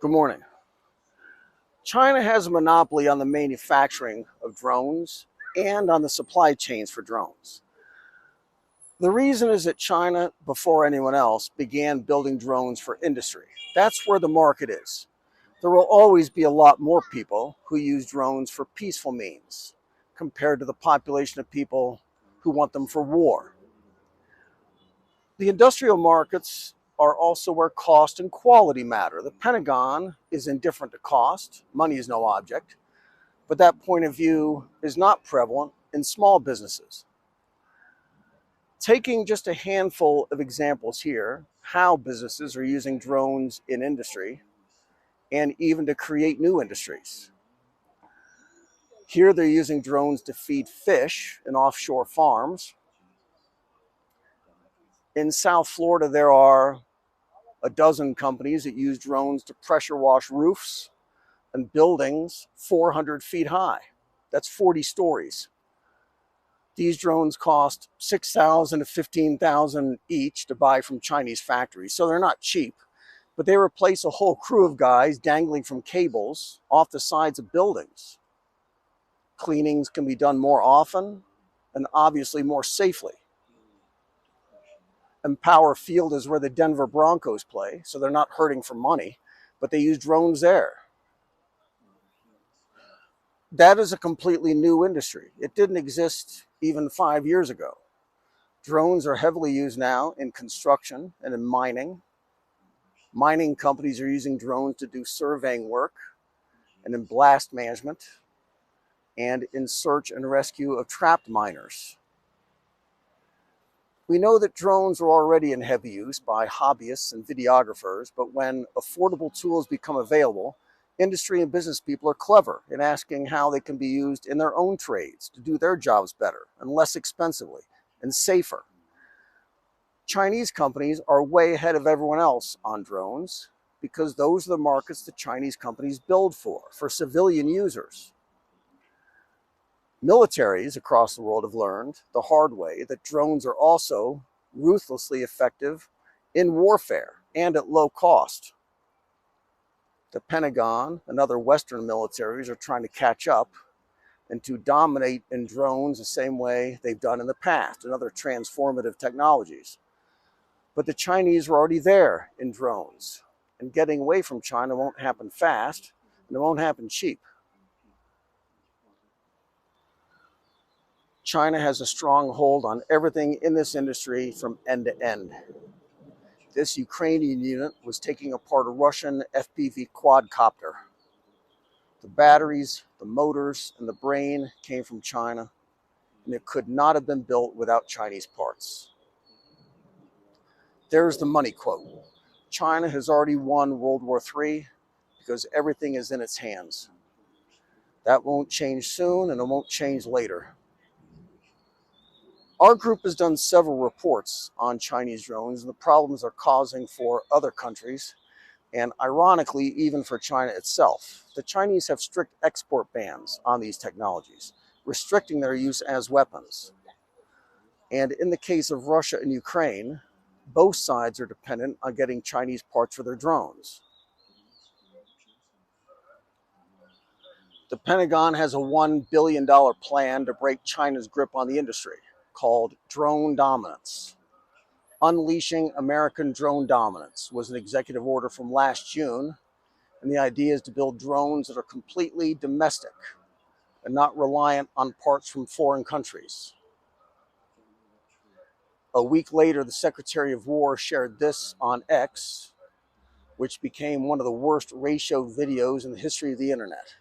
Good morning. China has a monopoly on the manufacturing of drones and on the supply chains for drones. The reason is that China, before anyone else, began building drones for industry. That's where the market is. There will always be a lot more people who use drones for peaceful means compared to the population of people who want them for war. The industrial markets are also where cost and quality matter. The Pentagon is indifferent to cost. Money is no object. But that point of view is not prevalent in small businesses. Taking just a handful of examples here, how businesses are using drones in industry and even to create new industries. Here they're using drones to feed fish in offshore farms. In South Florida, there are a dozen companies that use drones to pressure wash roofs and buildings 400 feet high. That's 40 stories. These drones cost $6,000 to $15,000 each to buy from Chinese factories, so they're not cheap. But they replace a whole crew of guys dangling from cables off the sides of buildings. Cleanings can be done more often and obviously more safely. Empower Field is where the Denver Broncos play, so they're not hurting for money, but they use drones there. That is a completely new industry. It didn't exist even 5 years ago. Drones are heavily used now in construction and in mining. Mining companies are using drones to do surveying work and in blast management and in search and rescue of trapped miners. We know that drones are already in heavy use by hobbyists and videographers, but when affordable tools become available, industry and business people are clever in asking how they can be used in their own trades to do their jobs better and less expensively and safer. Chinese companies are way ahead of everyone else on drones because those are the markets that Chinese companies build for civilian users. Militaries across the world have learned the hard way that drones are also ruthlessly effective in warfare and at low cost. The Pentagon and other Western militaries are trying to catch up and to dominate in drones the same way they've done in the past and other transformative technologies. But the Chinese are already there in drones, and getting away from China won't happen fast, and it won't happen cheap. China has a strong hold on everything in this industry from end to end. This Ukrainian unit was taking apart a Russian FPV quadcopter. The batteries, the motors, and the brain came from China, and it could not have been built without Chinese parts. There's the money quote. China has already won World War III because everything is in its hands. That won't change soon, and it won't change later. Our group has done several reports on Chinese drones and the problems they're causing for other countries, and ironically, even for China itself. The Chinese have strict export bans on these technologies, restricting their use as weapons. And in the case of Russia and Ukraine, both sides are dependent on getting Chinese parts for their drones. The Pentagon has a $1 billion plan to break China's grip on the industry, called Drone Dominance. Unleashing American Drone Dominance was an executive order from last June, and the idea is to build drones that are completely domestic and not reliant on parts from foreign countries. A week later, the Secretary of War shared this on X, which became one of the worst ratioed videos in the history of the internet.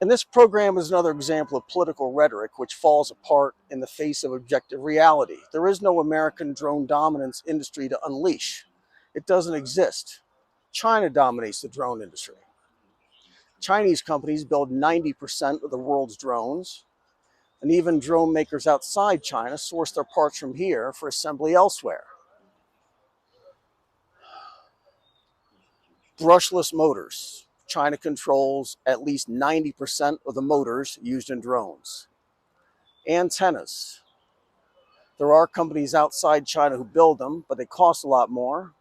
And this program is another example of political rhetoric which falls apart in the face of objective reality. There is no American drone dominance industry to unleash. It doesn't exist. China dominates the drone industry. Chinese companies build 90% of the world's drones, and even drone makers outside China source their parts from here for assembly elsewhere. Brushless motors. China controls at least 90% of the motors used in drones. Antennas. There are companies outside China who build them, but they cost a lot more.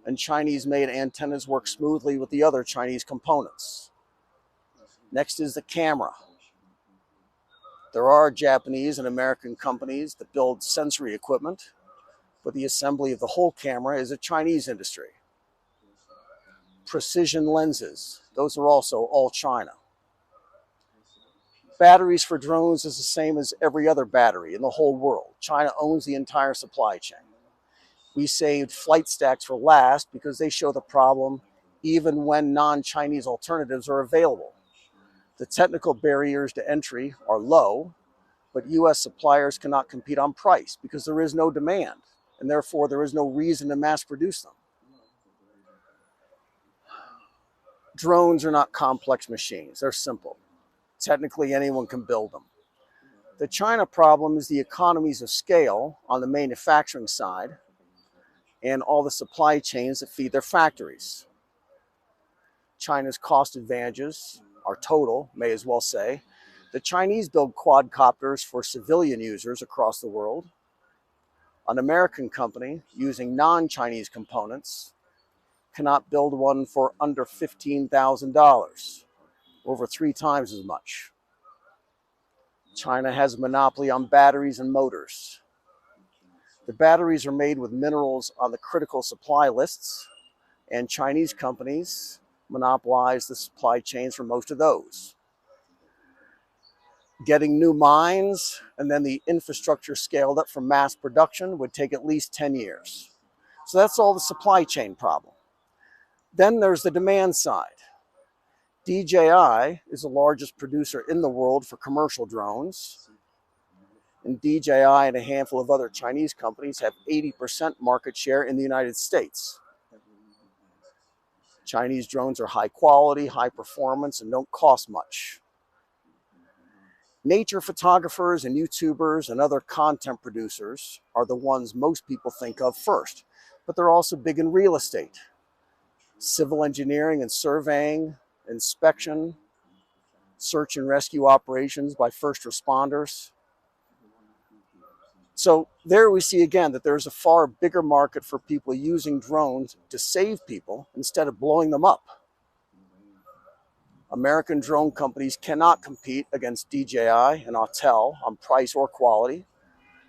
and Chinese-made antennas work smoothly with the other Chinese components. Next is the camera. There are Japanese and American companies that build sensory equipment, but the assembly of the whole camera is a Chinese industry. Precision lenses, those are also all China. Batteries for drones is the same as every other battery in the whole world. China owns the entire supply chain. We saved flight stacks for last because they show the problem even when non-Chinese alternatives are available. The technical barriers to entry are low, but US suppliers cannot compete on price because there is no demand, and therefore there is no reason to mass produce them. Drones are not complex machines, they're simple. Technically, anyone can build them. The China problem is the economies of scale on the manufacturing side and all the supply chains that feed their factories. China's cost advantages are total, may as well say. The Chinese build quadcopters for civilian users across the world. An American company using non-Chinese components cannot build one for under $15,000, over 3 times as much. China has a monopoly on batteries and motors. The batteries are made with minerals on the critical supply lists, and Chinese companies monopolize the supply chains for most of those. Getting new mines and then the infrastructure scaled up for mass production would take at least 10 years. So that's all the supply chain problem. Then there's the demand side. DJI is the largest producer in the world for commercial drones. And DJI and a handful of other Chinese companies have 80% market share in the United States. Chinese drones are high quality, high performance, and don't cost much. Nature photographers and YouTubers and other content producers are the ones most people think of first, but they're also big in real estate, civil engineering and surveying, inspection, search and rescue operations by first responders. So there we see again that there's a far bigger market for people using drones to save people instead of blowing them up. American drone companies cannot compete against DJI and Autel on price or quality.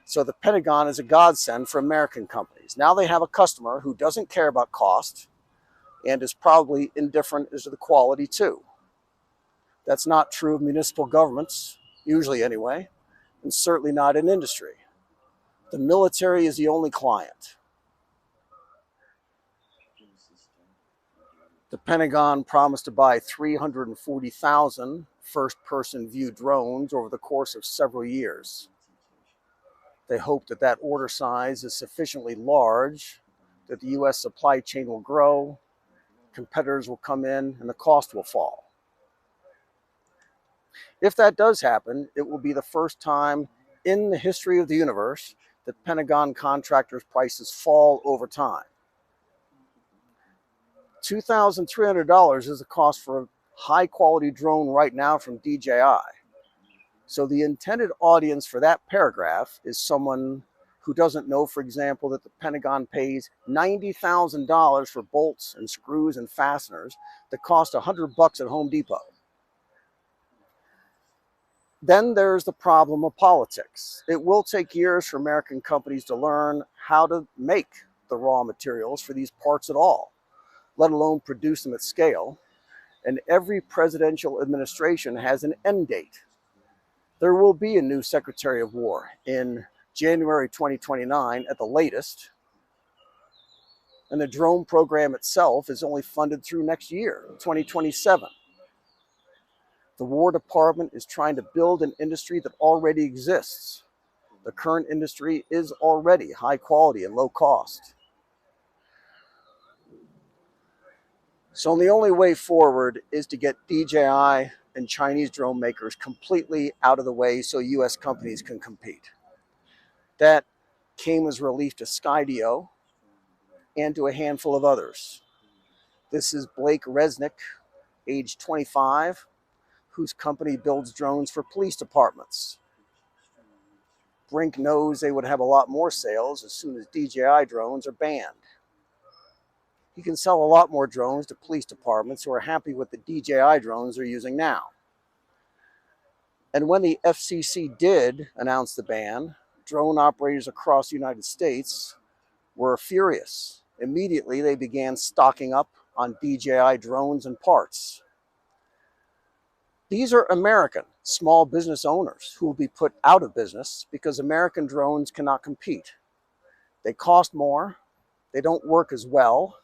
So the Pentagon is a godsend for American companies. Now they have a customer who doesn't care about cost and is probably indifferent as to the quality too. That's not true of municipal governments, usually anyway, and certainly not in industry. The military is the only client. The Pentagon promised to buy 340,000 first-person view drones over the course of several years. They hope that that order size is sufficiently large that the US supply chain will grow, competitors will come in, and the cost will fall. If that does happen, it will be the first time in the history of the universe that Pentagon contractors' prices fall over time. $2,300 is the cost for a high-quality drone right now from DJI. So the intended audience for that paragraph is someone who doesn't know, for example, that the Pentagon pays $90,000 for bolts and screws and fasteners that cost $100 at Home Depot. Then there's the problem of politics. It will take years for American companies to learn how to make the raw materials for these parts at all, let alone produce them at scale. And every presidential administration has an end date. There will be a new Secretary of War in January 2029 at the latest. And the drone program itself is only funded through next year, 2027. The War Department is trying to build an industry that already exists. The current industry is already high quality and low cost. So the only way forward is to get DJI and Chinese drone makers completely out of the way so US companies can compete. That came as relief to Skydio and to a handful of others. This is Blake Resnick, age 25, whose company builds drones for police departments. Brink knows they would have a lot more sales as soon as DJI drones are banned. you can sell a lot more drones to police departments who are happy with the DJI drones they're using now. And when the FCC did announce the ban, drone operators across the United States were furious. Immediately, they began stocking up on DJI drones and parts. These are American small business owners who will be put out of business because American drones cannot compete. They cost more, they don't work as well,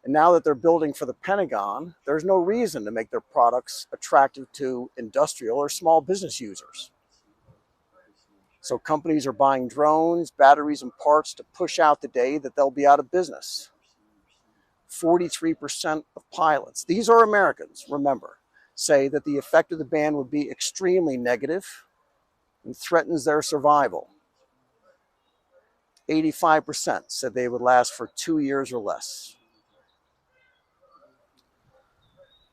and now that they're building for the Pentagon, there's no reason to make their products attractive to industrial or small business users. So companies are buying drones, batteries, and parts to push out the day that they'll be out of business. 43% of pilots, these are Americans, remember, say that the effect of the ban would be extremely negative and threatens their survival. 85% said they would last for 2 years or less.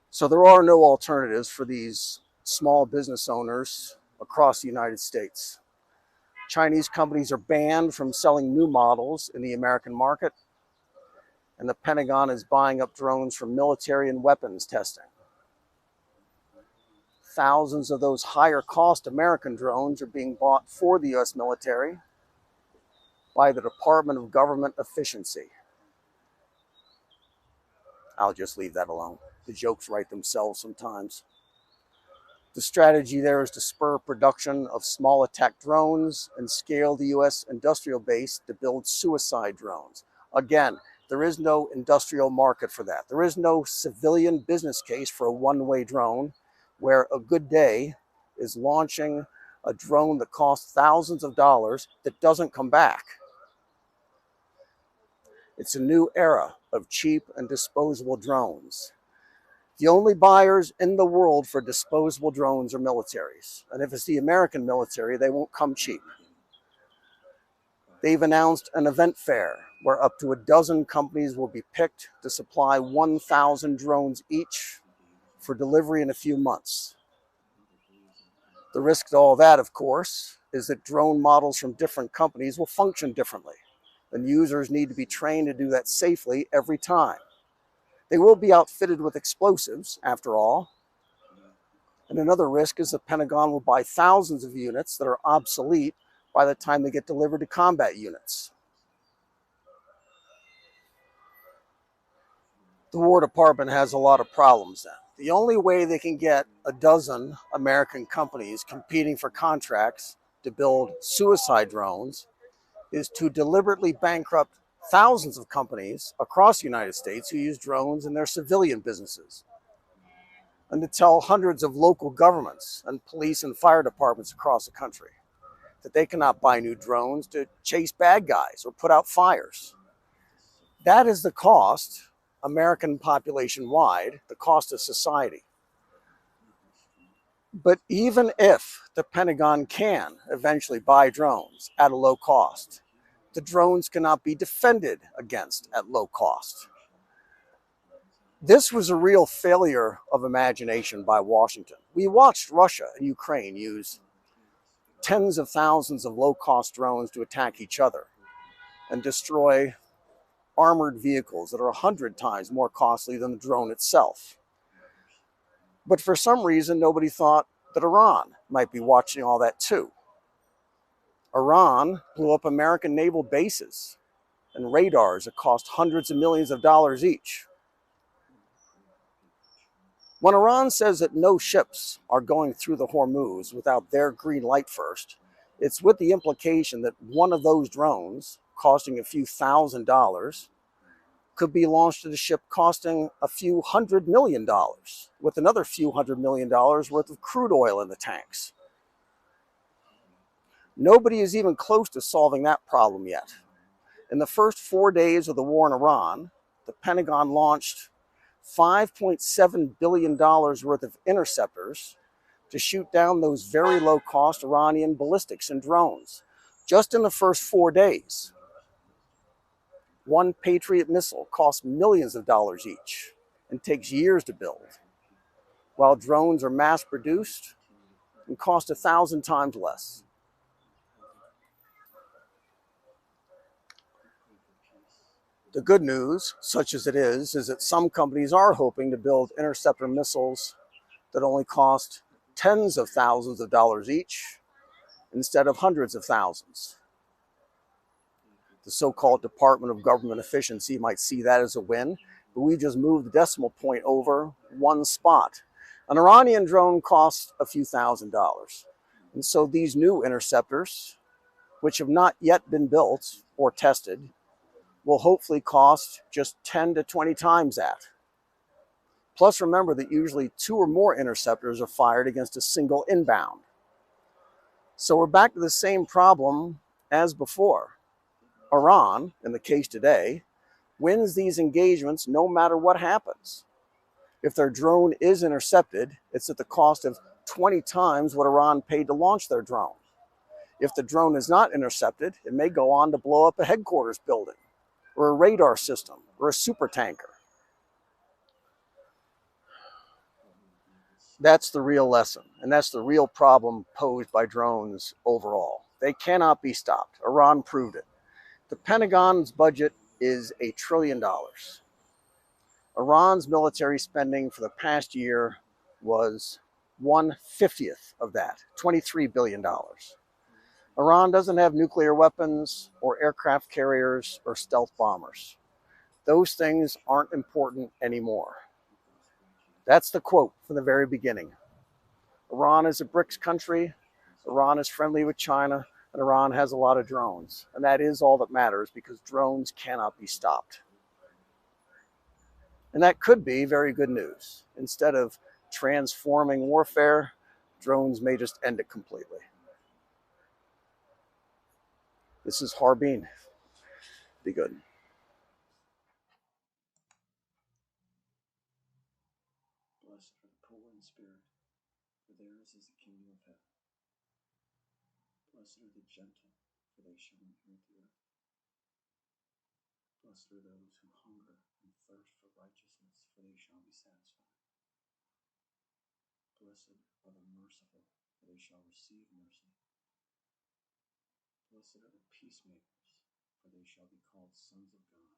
So there are no alternatives for these small business owners across the United States. Chinese companies are banned from selling new models in the American market, and the Pentagon is buying up drones for military and weapons testing. Thousands of those higher cost American drones are being bought for the US military by the Department of Government Efficiency. I'll just leave that alone. The jokes write themselves sometimes. The strategy there is to spur production of small attack drones and scale the US industrial base to build suicide drones. Again, there is no industrial market for that. There is no civilian business case for a one-way drone where a good day is launching a drone that costs thousands of dollars that doesn't come back. It's a new era of cheap and disposable drones. The only buyers in the world for disposable drones are militaries. And if it's the American military, they won't come cheap. They've announced an event fair where up to a dozen companies will be picked to supply 1,000 drones each for delivery in a few months. The risk to all that, of course, is that drone models from different companies will function differently, and users need to be trained to do that safely every time. They will be outfitted with explosives, after all. And another risk is the Pentagon will buy thousands of units that are obsolete by the time they get delivered to combat units. The War Department has a lot of problems then. The only way they can get a dozen American companies competing for contracts to build suicide drones is to deliberately bankrupt thousands of companies across the United States who use drones in their civilian businesses, and to tell hundreds of local governments and police and fire departments across the country that they cannot buy new drones to chase bad guys or put out fires. That is the cost, American population-wide, the cost of society. But even if the Pentagon can eventually buy drones at a low cost, the drones cannot be defended against at low cost. This was a real failure of imagination by Washington. We watched Russia and Ukraine use tens of thousands of low-cost drones to attack each other and destroy armored vehicles that are 100 times more costly than the drone itself. But for some reason, nobody thought that Iran might be watching all that too. Iran blew up American naval bases and radars that cost hundreds of millions of dollars each. When Iran says that no ships are going through the Hormuz without their green light first, it's with the implication that one of those drones, costing a few $1,000s, could be launched at a ship costing a few $100 million, with another few $100 million worth of crude oil in the tanks. Nobody is even close to solving that problem yet. In the first 4 days of the war in Iran, the Pentagon launched $5.7 billion worth of interceptors to shoot down those very low-cost Iranian ballistics and drones, just in the first 4 days. One Patriot missile costs millions of dollars each and takes years to build, while drones are mass-produced and cost 1,000 times less. The good news, such as it is that some companies are hoping to build interceptor missiles that only cost tens of thousands of dollars each instead of hundreds of thousands. The so-called Department of Government Efficiency might see that as a win, but we just moved the decimal point over one spot. An Iranian drone costs a few $1,000s. And so these new interceptors, which have not yet been built or tested, will hopefully cost just 10 to 20 times that. Plus, remember that usually 2 or more interceptors are fired against a single inbound. So we're back to the same problem as before. Iran, in the case today, wins these engagements no matter what happens. If their drone is intercepted, it's at the cost of 20 times what Iran paid to launch their drone. If the drone is not intercepted, it may go on to blow up a headquarters building, or a radar system, or a supertanker. That's the real lesson, and that's the real problem posed by drones overall. They cannot be stopped. Iran proved it. The Pentagon's budget is $1 trillion. Iran's military spending for the past year was 1/50th of that, $23 billion. Iran doesn't have nuclear weapons or aircraft carriers or stealth bombers. Those things aren't important anymore. That's the quote from the very beginning. Iran is a BRICS country. Iran is friendly with China, and Iran has a lot of drones. And that is all that matters, because drones cannot be stopped. And that could be very good news. Instead of transforming warfare, drones may just end it completely. This is Harbin. Be good. Blessed are the poor in spirit, for theirs is the kingdom of heaven. Blessed are the gentle, for they shall inherit the earth. Blessed are those who hunger and thirst for righteousness, for they shall be satisfied. Blessed are the merciful, for they shall receive mercy. Blessed are the peacemakers, for they shall be called sons of God.